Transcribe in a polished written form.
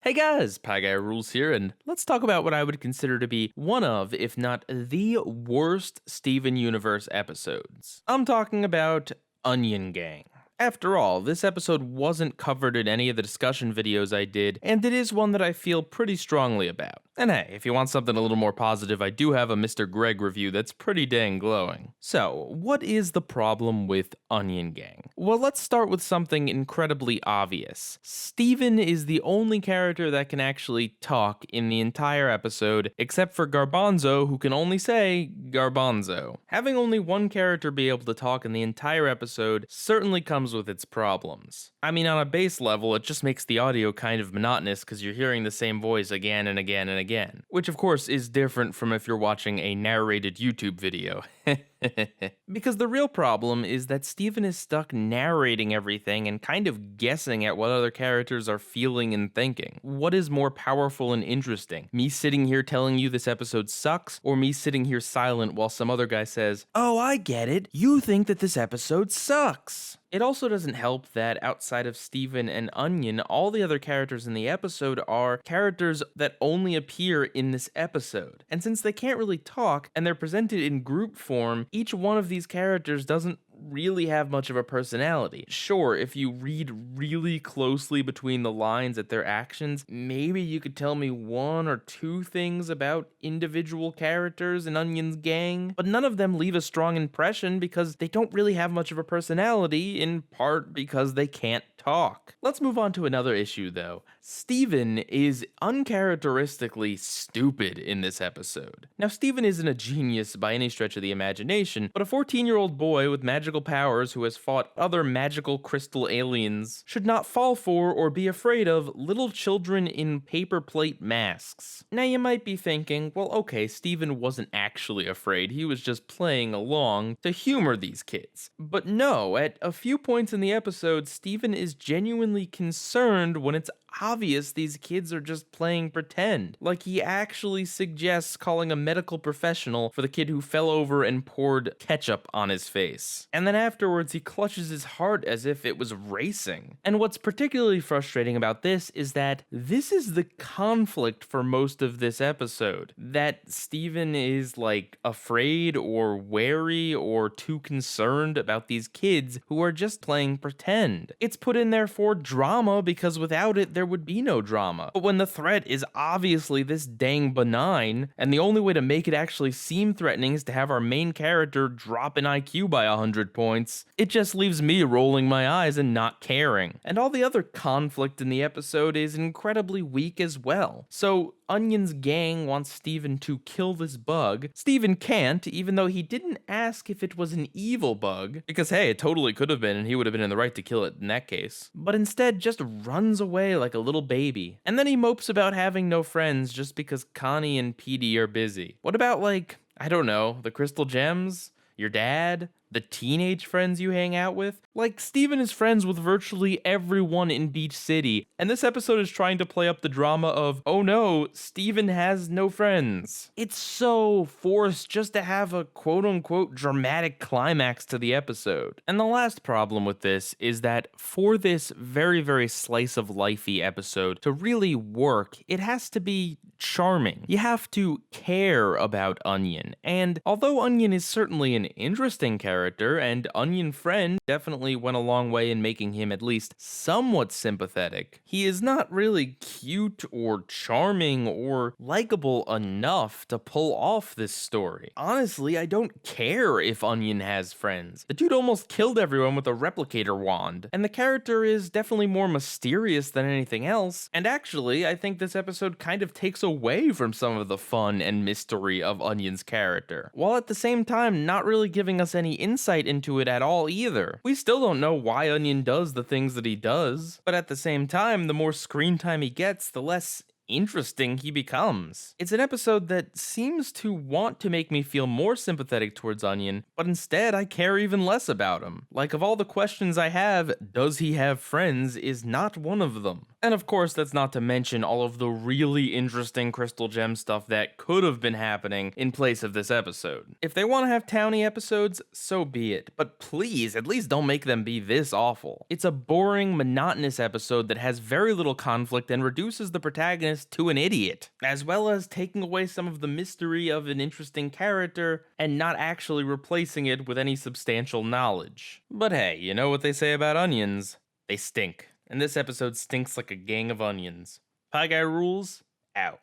Hey guys, PIEGUYRULZ here, and let's talk about what I would consider to be one of, if not the worst Steven Universe episodes. I'm talking about Onion Gang. After all, this episode wasn't covered in any of the discussion videos I did, and it is one that I feel pretty strongly about. And hey, if you want something a little more positive, I do have a Mr. Greg review that's pretty dang glowing. So, what is the problem with Onion Gang? Well, let's start with something incredibly obvious. Steven is the only character that can actually talk in the entire episode, except for Garbanzo, who can only say Garbanzo. Having only one character be able to talk in the entire episode certainly comes with its problems. I mean, on a base level, it just makes the audio kind of monotonous because you're hearing the same voice again and again and again, which of course is different from if you're watching a narrated YouTube video. Because the real problem is that Steven is stuck narrating everything and kind of guessing at what other characters are feeling and thinking. What is more powerful and interesting? Me sitting here telling you this episode sucks, or me sitting here silent while some other guy says, "Oh, I get it. You think that this episode sucks." It also doesn't help that outside of Steven and Onion, all the other characters in the episode are characters that only appear in this episode. And since they can't really talk, and they're presented in group form, each one of these characters doesn't really have much of a personality. Sure, if you read really closely between the lines at their actions, maybe you could tell me one or two things about individual characters in Onion's gang, but none of them leave a strong impression because they don't really have much of a personality, in part because they can't talk. Let's move on to another issue though. Steven is uncharacteristically stupid in this episode. Now, Steven isn't a genius by any stretch of the imagination, but a 14-year-old boy with magical powers who has fought other magical crystal aliens should not fall for or be afraid of little children in paper plate masks. Now, you might be thinking, well, okay, Steven wasn't actually afraid, he was just playing along to humor these kids. But no, at a few points in the episode, Steven is genuinely concerned when it's obvious these kids are just playing pretend. Like, he actually suggests calling a medical professional for the kid who fell over and poured ketchup on his face. And then afterwards, he clutches his heart as if it was racing. And what's particularly frustrating about this is that this is the conflict for most of this episode. That Steven is, like, afraid or wary or too concerned about these kids who are just playing pretend. It's put in there for drama because without it, there would be no drama. But when the threat is obviously this dang benign, and the only way to make it actually seem threatening is to have our main character drop in IQ by 100 points, it just leaves me rolling my eyes and not caring. And all the other conflict in the episode is incredibly weak as well. So Onion's gang wants Steven to kill this bug. Steven can't, even though he didn't ask if it was an evil bug, because hey, it totally could have been and he would have been in the right to kill it in that case. But instead just runs away like a little baby. And then he mopes about having no friends just because Connie and Petey are busy. What about, like, I don't know, the crystal gems? Your dad? The teenage friends you hang out with? Like, Steven is friends with virtually everyone in Beach City, and this episode is trying to play up the drama of, oh no, Steven has no friends. It's so forced just to have a quote-unquote dramatic climax to the episode. And the last problem with this is that for this very, very slice-of-life-y episode to really work, it has to be charming. You have to care about Onion, and although Onion is certainly an interesting character, and Onion Friend definitely went a long way in making him at least somewhat sympathetic, he is not really cute or charming or likable enough to pull off this story. Honestly, I don't care if Onion has friends. The dude almost killed everyone with a replicator wand, and the character is definitely more mysterious than anything else, and actually, I think this episode kind of takes away from some of the fun and mystery of Onion's character, while at the same time not really giving us any insight into it at all either. We still don't know why Onion does the things that he does, but at the same time, the more screen time he gets, the less interesting he becomes. It's an episode that seems to want to make me feel more sympathetic towards Onion, but instead I care even less about him. Like, of all the questions I have, does he have friends is not one of them. And of course, that's not to mention all of the really interesting Crystal Gem stuff that could have been happening in place of this episode. If they want to have towny episodes, so be it, but please, at least don't make them be this awful. It's a boring, monotonous episode that has very little conflict and reduces the protagonist to an idiot, as well as taking away some of the mystery of an interesting character and not actually replacing it with any substantial knowledge. But hey, you know what they say about onions? They stink. And this episode stinks like a gang of onions. Pie Guy Rules, out.